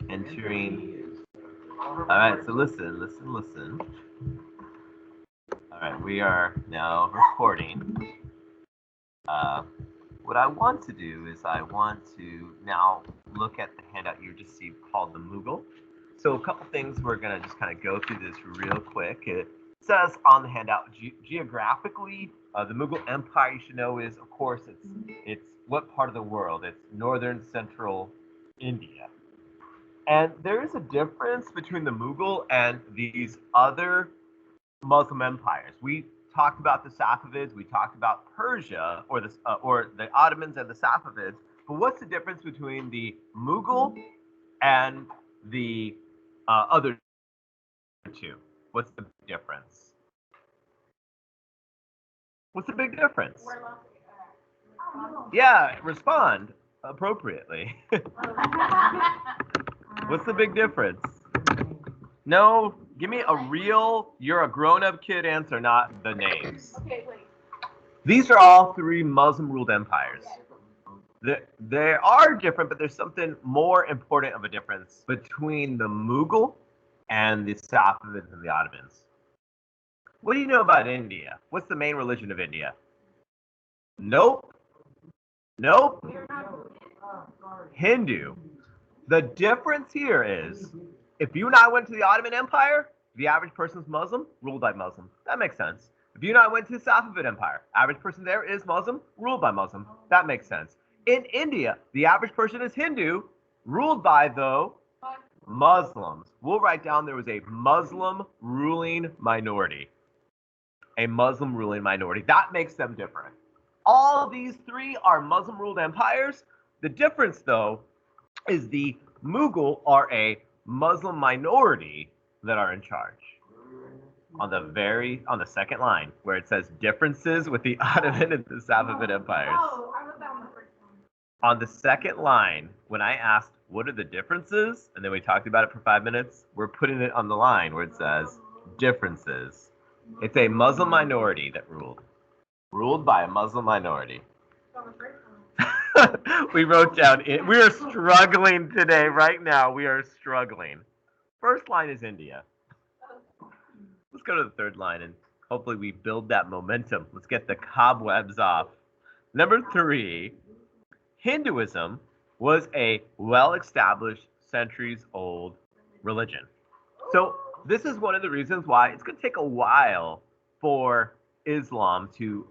Entering. All right, so listen, listen, listen. All right, we are now recording. What I want to do is I want to now look at the handout you received called the Mughal. So a couple things we're going to just kind of go through this real quick. It says on the handout, geographically, the Mughal Empire, you should know, is, of course, it's what part of the world? It's northern central India. And there is a difference between the Mughal and these other Muslim empires. We talked about the Safavids, we talked about Persia, or the Ottomans and the Safavids. But what's the difference between the Mughal and the other two? What's the difference? What's the big difference? Yeah, respond appropriately. What's the big difference? No, give me a real, you're a grown-up kid answer, not the names. Okay, wait. These are all three Muslim-ruled empires. They are different, but there's something more important of a difference between the Mughal and the Safavids and the Ottomans. What do you know about India? What's the main religion of India? Nope. Nope. Hindu. The difference here is, if you and I went to the Ottoman Empire, the average person's Muslim, ruled by Muslim. That makes sense. If you and I went to the Safavid Empire, average person there is Muslim, ruled by Muslim. That makes sense. In India, the average person is Hindu, ruled by, though, Muslims. We'll write down there was a Muslim ruling minority. A Muslim ruling minority. That makes them different. All these three are Muslim-ruled empires. The difference, though, is the Mughal are a Muslim minority that are in charge. On the second line, where it says differences with the Ottoman and the Safavid empires. Oh, I wrote that on the first one. On the second line, when I asked what are the differences, and then we talked about it for 5 minutes, we're putting it on the line where it says differences. It's a Muslim minority that ruled by a Muslim minority. We wrote down it. We are struggling today, right now. We are struggling. First line is India. Let's go to the third line and hopefully we build that momentum. Let's get the cobwebs off. Number 3, Hinduism was a well-established, centuries-old religion. So this is one of the reasons why it's going to take a while for Islam to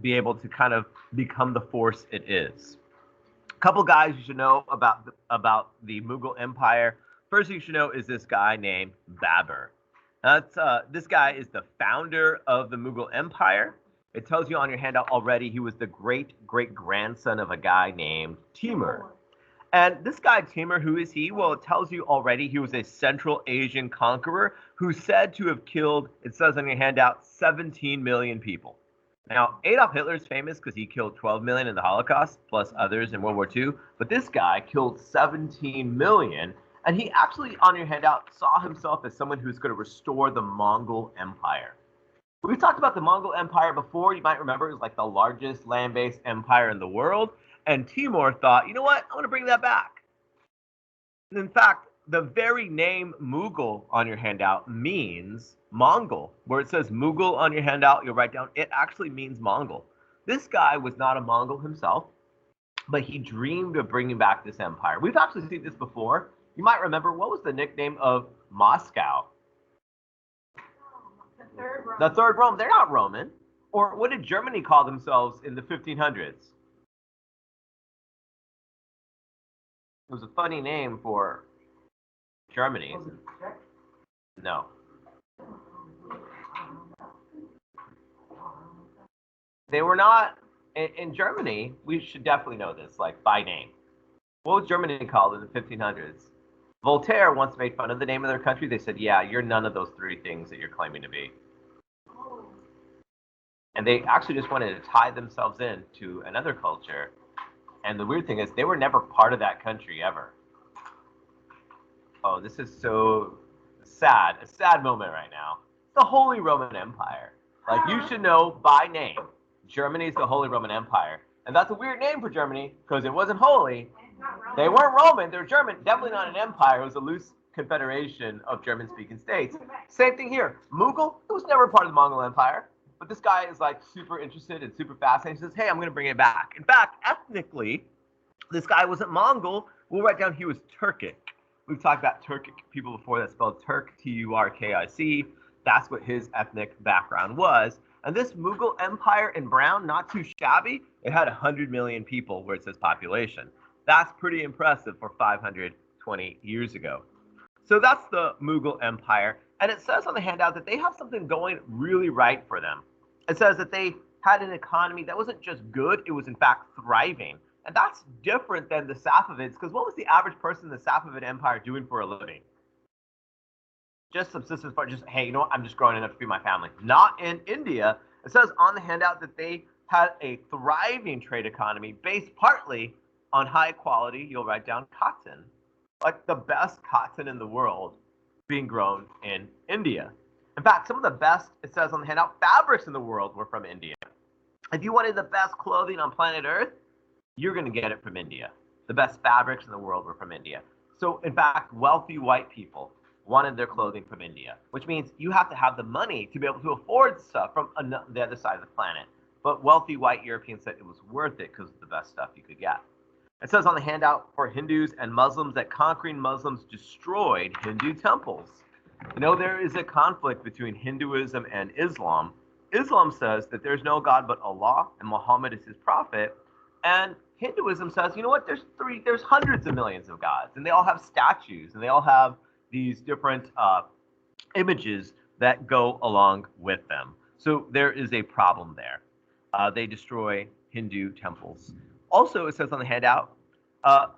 be able to kind of become the force it is. A couple guys you should know about the Mughal Empire. First you should know is this guy named Babur. This guy is the founder of the Mughal Empire. It tells you on your handout already he was the great-great-grandson of a guy named Timur. And this guy Timur, who is he? Well, it tells you already he was a Central Asian conqueror who's said to have killed, it says on your handout, 17 million people. Now, Adolf Hitler is famous because he killed 12 million in the Holocaust, plus others in World War II. But this guy killed 17 million, and he actually, on your handout, saw himself as someone who's going to restore the Mongol Empire. We've talked about the Mongol Empire before. You might remember it was like the largest land-based empire in the world. And Timur thought, you know what, I want to bring that back. And in fact, the very name Mughal on your handout means Mongol. Where it says Mughal on your handout, you'll write down, it actually means Mongol. This guy was not a Mongol himself, but he dreamed of bringing back this empire. We've actually seen this before. You might remember, what was the nickname of Moscow? The Third Rome. They're not Roman. Or what did Germany call themselves in the 1500s? It was a funny name for Germany. No. They were not, in Germany, we should definitely know this, like by name. What was Germany called in the 1500s? Voltaire once made fun of the name of their country. They said, yeah, you're none of those three things that you're claiming to be. And they actually just wanted to tie themselves in to another culture. And the weird thing is, they were never part of that country ever. Oh, this is so sad. A sad moment right now. It's the Holy Roman Empire. Like, you should know by name. Germany is the Holy Roman Empire. And that's a weird name for Germany, because it wasn't holy. They weren't Roman, they were German, definitely not an empire. It was a loose confederation of German-speaking states. Same thing here. Mughal, it was never part of the Mongol Empire, but this guy is like super interested and super fascinated. He says, hey, I'm going to bring it back. In fact, ethnically, this guy wasn't Mongol. We'll write down he was Turkic. We've talked about Turkic people before. That's spelled Turk, Turkic. That's what his ethnic background was. And this Mughal Empire in brown, not too shabby, it had 100 million people where it says population. That's pretty impressive for 520 years ago. So that's the Mughal Empire. And it says on the handout that they have something going really right for them. It says that they had an economy that wasn't just good, it was in fact thriving. And that's different than the Safavids, because what was the average person in the Safavid Empire doing for a living? Just subsistence, just, hey, you know what, I'm just growing enough to feed my family. Not in India. It says on the handout that they had a thriving trade economy based partly on high quality, you'll write down cotton. Like the best cotton in the world being grown in India. In fact, some of the best, it says on the handout, fabrics in the world were from India. If you wanted the best clothing on planet Earth, you're going to get it from India. The best fabrics in the world were from India. So, in fact, wealthy white people wanted their clothing from India, which means you have to have the money to be able to afford stuff from the other side of the planet. But wealthy white Europeans said it was worth it because of the best stuff you could get. It says on the handout for Hindus and Muslims that conquering Muslims destroyed Hindu temples. You know, there is a conflict between Hinduism and Islam. Islam says that there's no God but Allah and Muhammad is his prophet. And Hinduism says, you know what, there's hundreds of millions of gods, and they all have statues, and they all have these different images that go along with them. So there is a problem there. They destroy Hindu temples. Also, it says on the handout,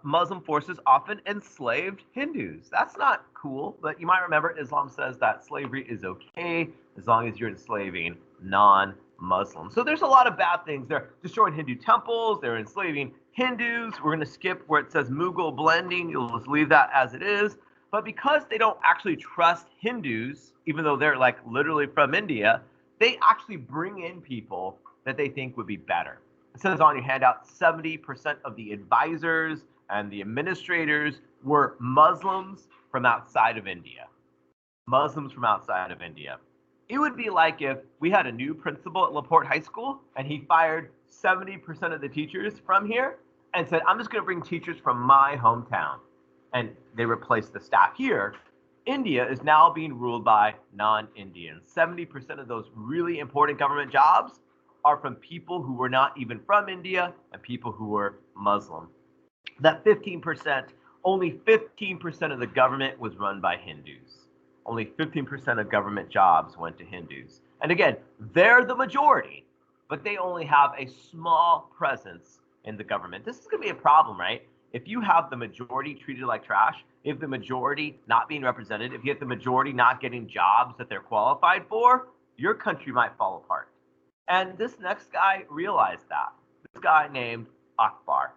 Muslim forces often enslaved Hindus. That's not cool, but you might remember Islam says that slavery is okay as long as you're enslaving non-Muslims. So there's a lot of bad things. They're destroying Hindu temples. They're enslaving Hindus. We're going to skip where it says Mughal blending. You'll just leave that as it is. But because they don't actually trust Hindus, even though they're like literally from India, they actually bring in people that they think would be better. It says on your handout, 70% of the advisors and the administrators were Muslims from outside of India. Muslims from outside of India. It would be like if we had a new principal at LaPorte High School and he fired 70% of the teachers from here and said, I'm just going to bring teachers from my hometown. And they replaced the staff here. India is now being ruled by non-Indians. 70% of those really important government jobs are from people who were not even from India and people who were Muslim. That 15%, only 15% of the government was run by Hindus. Only 15% of government jobs went to Hindus. And again, they're the majority, but they only have a small presence in the government. This is going to be a problem, right? If you have the majority treated like trash, if the majority not being represented, if you have the majority not getting jobs that they're qualified for, your country might fall apart. And this next guy realized that. This guy named Akbar.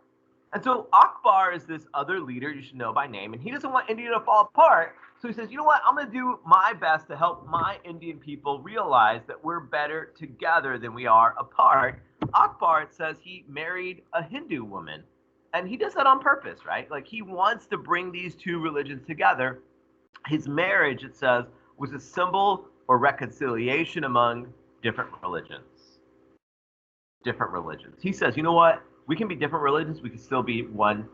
And so Akbar is this other leader you should know by name, and he doesn't want India to fall apart. So he says, you know what, I'm going to do my best to help my Indian people realize that we're better together than we are apart. Akbar, it says he married a Hindu woman. And he does that on purpose, right? Like he wants to bring these two religions together. His marriage, it says, was a symbol for reconciliation among different religions. Different religions. He says, you know what? We can be different religions. We can still be one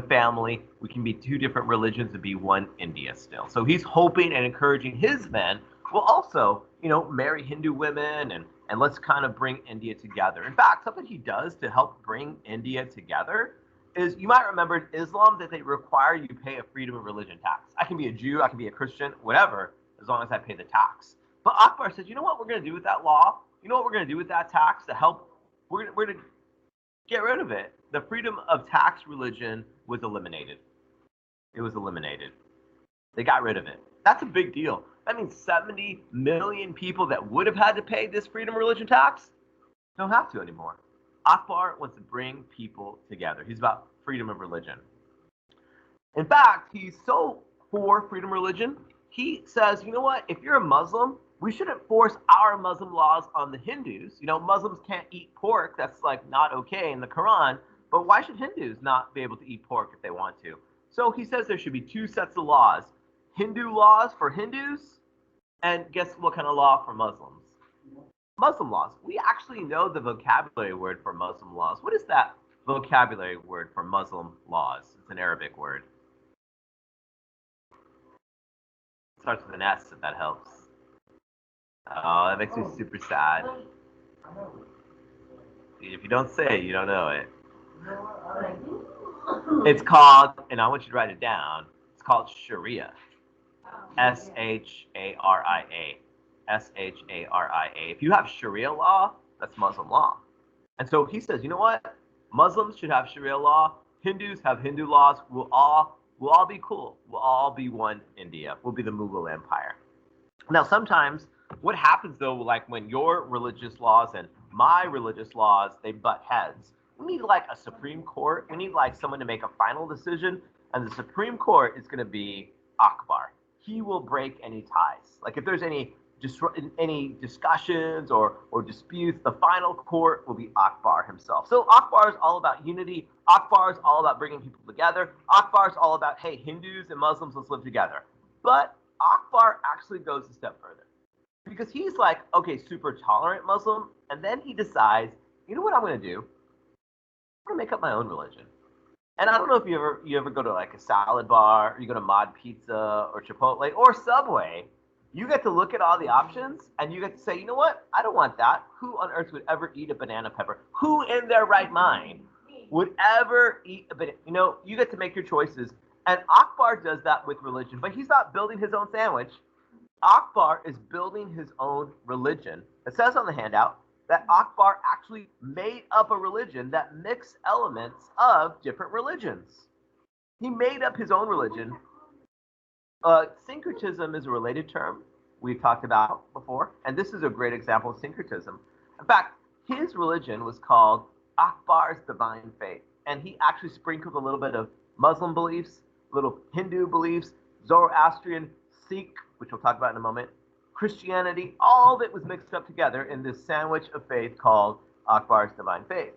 family. We can be two different religions and be one India still. So he's hoping and encouraging his men will also, you know, marry Hindu women and let's kind of bring India together. In fact, something he does to help bring India together is, you might remember in Islam that they require you to pay a freedom of religion tax. I can be a Jew, I can be a Christian, whatever, as long as I pay the tax. But Akbar says, you know what we're going to do with that law? You know what we're going to do with that tax to help? We're going to get rid of it. The freedom of tax religion was eliminated. It was eliminated. They got rid of it. That's a big deal. That means 70 million people that would have had to pay this freedom of religion tax don't have to anymore. Akbar wants to bring people together. He's about freedom of religion. In fact, he's so for freedom of religion, he says, you know what, if you're a Muslim, we shouldn't force our Muslim laws on the Hindus. You know, Muslims can't eat pork. That's like not okay in the Quran. But why should Hindus not be able to eat pork if they want to? So he says there should be two sets of laws. Hindu laws for Hindus, and guess what kind of law for Muslims? Muslim laws. We actually know the vocabulary word for Muslim laws. What is that vocabulary word for Muslim laws? It's an Arabic word. It starts with an S, if that helps. Oh, that makes me super sad. If you don't say it, you don't know it. It's called, and I want you to write it down, it's called Sharia. Sharia. Sharia. If you have Sharia law, that's Muslim law. And so he says, you know what? Muslims should have Sharia law. Hindus have Hindu laws. We'll all be cool. We'll all be one India. We'll be the Mughal Empire. Now, sometimes what happens though, like when your religious laws and my religious laws, they butt heads. We need like a Supreme Court. We need like someone to make a final decision. And the Supreme Court is going to be Akbar. He will break any ties. Like if there's any discussions or disputes, the final court will be Akbar himself. So Akbar is all about unity. Akbar is all about bringing people together. Akbar is all about, hey, Hindus and Muslims, let's live together. But Akbar actually goes a step further because he's like, okay, super tolerant Muslim, and then he decides, you know what I'm going to do? I'm going to make up my own religion. And I don't know if you ever go to like a salad bar, or you go to Mod Pizza or Chipotle or Subway. You get to look at all the options and you get to say, you know what? I don't want that. Who on earth would ever eat a banana pepper? Who in their right mind would ever eat a banana? You know, you get to make your choices. And Akbar does that with religion, but he's not building his own sandwich. Akbar is building his own religion. It says on the handout that Akbar actually made up a religion that mixed elements of different religions. He made up his own religion. Syncretism is a related term we've talked about before, and this is a great example of syncretism. In fact, his religion was called Akbar's Divine Faith, and he actually sprinkled a little bit of Muslim beliefs, little Hindu beliefs, Zoroastrian, Sikh, which we'll talk about in a moment, Christianity, all of it was mixed up together in this sandwich of faith called Akbar's Divine Faith.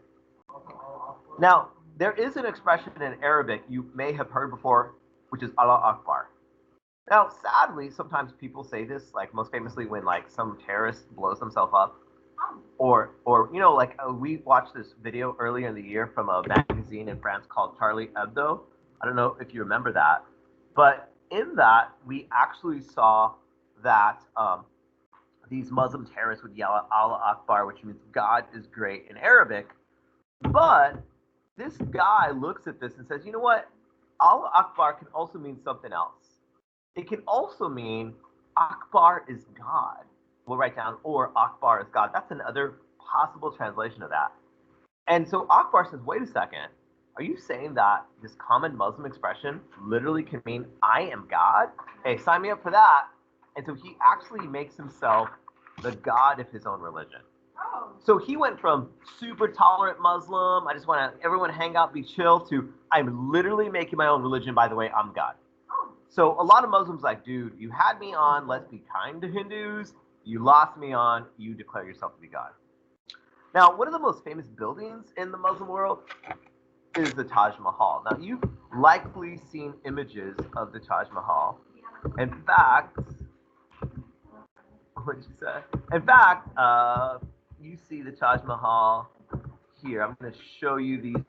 Now, there is an expression in Arabic you may have heard before, which is Allah Akbar. Now, sadly, sometimes people say this, like most famously when like some terrorist blows themselves up, or you know, like we watched this video earlier in the year from a magazine in France called Charlie Hebdo. I don't know if you remember that, but in that we actually saw that these Muslim terrorists would yell Allah Akbar, which means God is great in Arabic. But this guy looks at this and says, you know what? Allah Akbar can also mean something else. It can also mean Akbar is God. We'll write down, or Akbar is God. That's another possible translation of that. And so Akbar says, wait a second. Are you saying that this common Muslim expression literally can mean I am God? Hey, sign me up for that. And so he actually makes himself the God of his own religion. So he went from super tolerant Muslim, I just want to everyone hang out, be chill, to I'm literally making my own religion. By the way, I'm God. So a lot of Muslims like, dude, you had me on, let's be kind to Hindus. You lost me on, you declare yourself to be God. Now, one of the most famous buildings in the Muslim world is the Taj Mahal. Now, you've likely seen images of the Taj Mahal. In fact, what did you say? In fact, you see the Taj Mahal here. I'm going to show you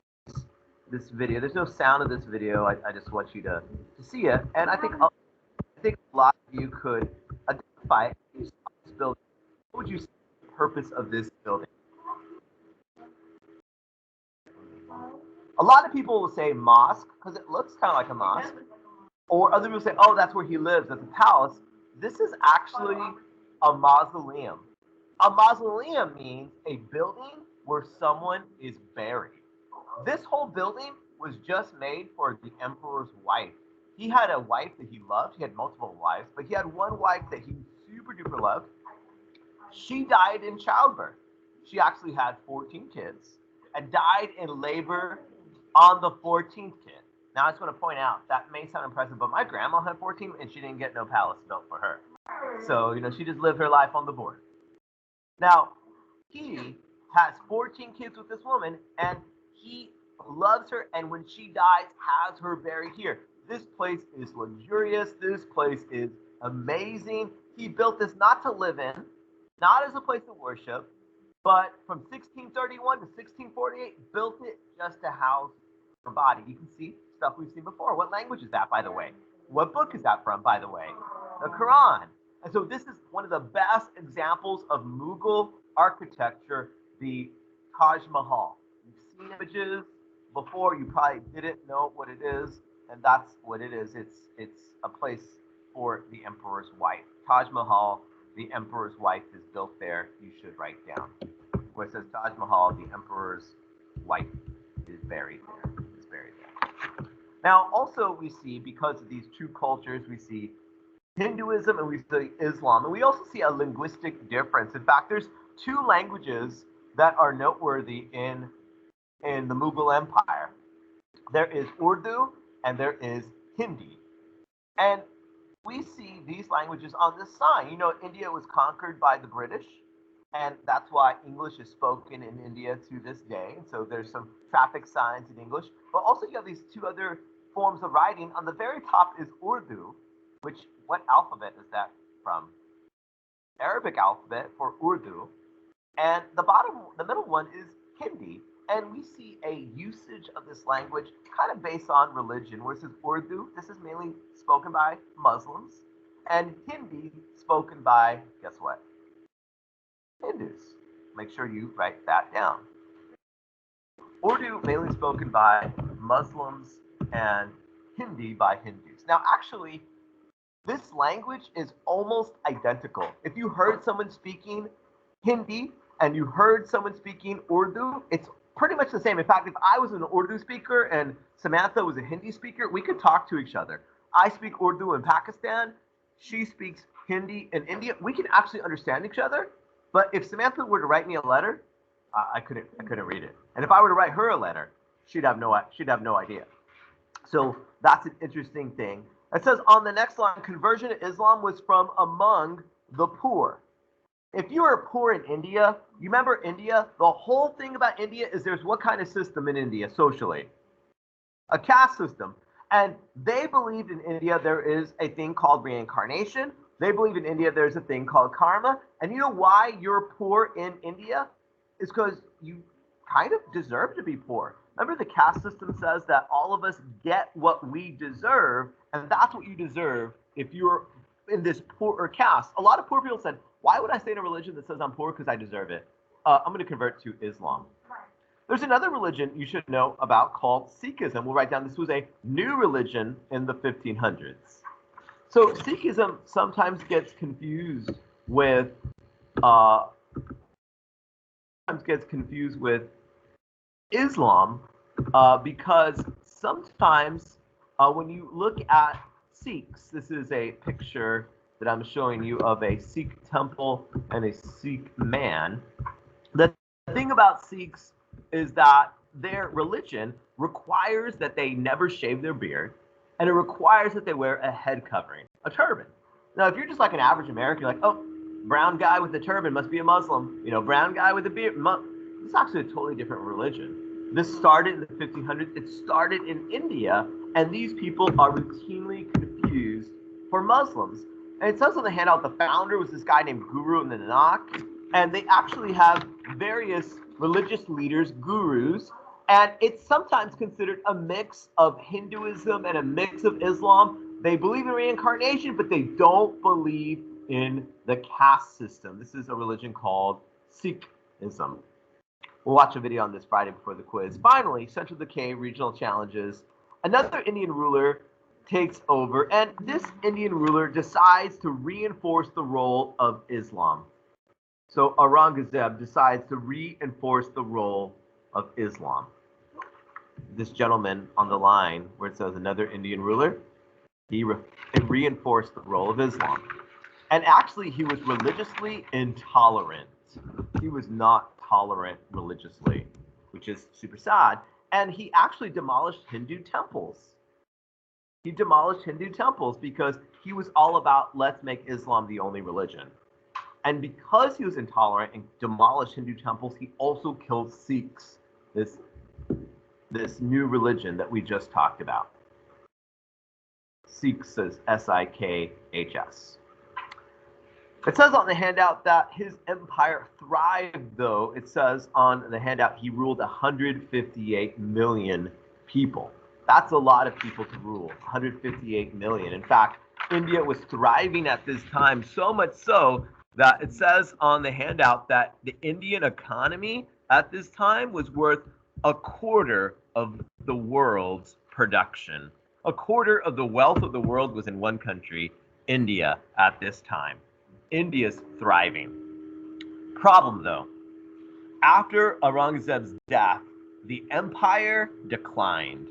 this video. There's no sound of this video. I just want you to see it. And I think a lot of you could identify it. This building. What would you say the purpose of this building? A lot of people will say mosque because it looks kind of like a mosque. Or other people say, oh, that's where he lives. That's a palace. This is actually a mausoleum. A mausoleum means a building where someone is buried. This whole building was just made for the emperor's wife. He had a wife that he loved. He had multiple wives, but he had one wife that he super duper loved. She died in childbirth. She actually had 14 kids and died in labor on the 14th kid. Now, I just want to point out, that may sound impressive, but my grandma had 14 and she didn't get no palace built for her. So, you know, she just lived her life on the board. Now, he has 14 kids with this woman, and he loves her, and when she dies, has her buried here. This place is luxurious. This place is amazing. He built this not to live in, not as a place of worship, but from 1631 to 1648, built it just to house her body. You can see stuff we've seen before. What language is that, by the way? What book is that from, by the way? The Quran. And so this is one of the best examples of Mughal architecture, the Taj Mahal. You've seen images before, you probably didn't know what it is, and that's what it is. It's a place for the emperor's wife. Taj Mahal, the emperor's wife, is built there. You should write down where it says Taj Mahal, the emperor's wife is buried there. Is buried there. Now, also we see, because of these two cultures, we see Hinduism and we see Islam, and we also see a linguistic difference. In fact, there's two languages that are noteworthy in the Mughal Empire. There is Urdu and there is Hindi. And we see these languages on this sign. You know, India was conquered by the British, and that's why English is spoken in India to this day. And so there's some traffic signs in English. But also you have these two other forms of writing. On the very top is Urdu, which, what alphabet is that from? Arabic alphabet for Urdu. And the middle one is Hindi. And we see a usage of this language kind of based on religion, where it says Urdu, this is mainly spoken by Muslims, and Hindi spoken by, guess what? Hindus. Make sure you write that down. Urdu mainly spoken by Muslims and Hindi by Hindus. Now, actually, this language is almost identical. If you heard someone speaking Hindi and you heard someone speaking Urdu, it's pretty much the same. In fact, if I was an Urdu speaker and Samantha was a Hindi speaker, we could talk to each other. I speak Urdu in Pakistan. She speaks Hindi in India. We can actually understand each other. But if Samantha were to write me a letter, I couldn't read it. And if I were to write her a letter, she'd have no idea. So that's an interesting thing. It says on the next line, conversion to Islam was from among the poor. If you are poor in India, you remember India? The whole thing about India is there's what kind of system in India socially? A caste system. And they believed in India there is a thing called reincarnation. They believe in India there's a thing called karma. And you know why you're poor in India? It's because you kind of deserve to be poor. Remember, the caste system says that all of us get what we deserve, and that's what you deserve if you're in this poor caste. A lot of poor people said, why would I stay in a religion that says I'm poor because I deserve it? I'm going to convert to Islam. There's another religion you should know about called Sikhism. We'll write down this was a new religion in the 1500s. So Sikhism sometimes gets confused with Islam because sometimes when you look at Sikhs, this is a picture that I'm showing you of a Sikh temple and a Sikh man. The thing about Sikhs is that their religion requires that they never shave their beard, and it requires that they wear a head covering, a turban. Now, if you're just like an average American, you're like, oh, brown guy with a turban must be a Muslim. You know, brown guy with a beard. It's actually a totally different religion. This started in the 1500s. It started in India, and these people are routinely confused for Muslims. And it says on the handout the founder was this guy named Guru Nanak, and they actually have various religious leaders, gurus, and it's sometimes considered a mix of Hinduism and a mix of Islam. They believe in reincarnation, but they don't believe in the caste system. This is a religion called Sikhism. We'll watch a video on this Friday before the quiz. Finally, Central Decay regional challenges. Another Indian ruler takes over, and this Indian ruler decides to reinforce the role of Islam. So Aurangzeb decides to reinforce the role of Islam. This gentleman on the line where it says another Indian ruler, he reinforced the role of Islam. And actually, he was religiously intolerant. He was not tolerant religiously, which is super sad. And he actually demolished Hindu temples. He demolished Hindu temples because he was all about, let's make Islam the only religion. And because he was intolerant and demolished Hindu temples, he also killed Sikhs. This this new religion that we just talked about. Sikhs is Sikhs. It says on the handout that his empire thrived, though. It says on the handout he ruled 158 million people. That's a lot of people to rule, 158 million. In fact, India was thriving at this time, so much so that it says on the handout that the Indian economy at this time was worth a quarter of the world's production. A quarter of the wealth of the world was in one country, India, at this time. India's thriving. Problem, though, after Aurangzeb's death, the empire declined.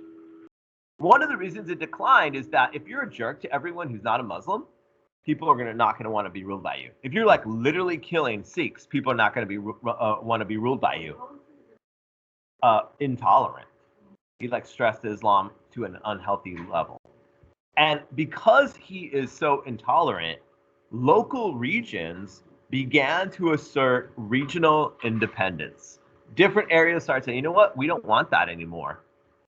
One of the reasons it declined is that if you're a jerk to everyone who's not a Muslim, people are not going to want to be ruled by you. If you're like literally killing Sikhs, people are not going to want to be ruled by you. Intolerant. He like stressed Islam to an unhealthy level. And because he is so intolerant, local regions began to assert regional independence. Different areas start saying, you know what, we don't want that anymore.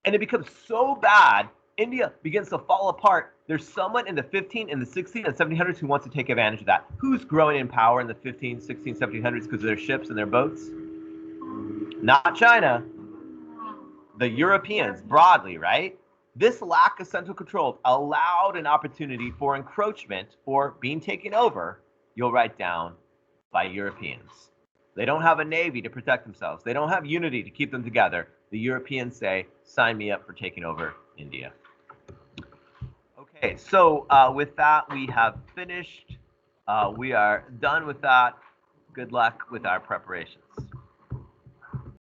And it becomes so bad, India begins to fall apart. There's someone in the 15, and the 16, and 1700s who wants to take advantage of that. Who's growing in power in the 15, 16, 1700s because of their ships and their boats? Not China. The Europeans, broadly, right? This lack of central control allowed an opportunity for encroachment or being taken over, you'll write down, by Europeans. They don't have a navy to protect themselves. They don't have unity to keep them together. The Europeans say, sign me up for taking over India. Okay, so with that, we have finished. We are done with that. Good luck with our preparations.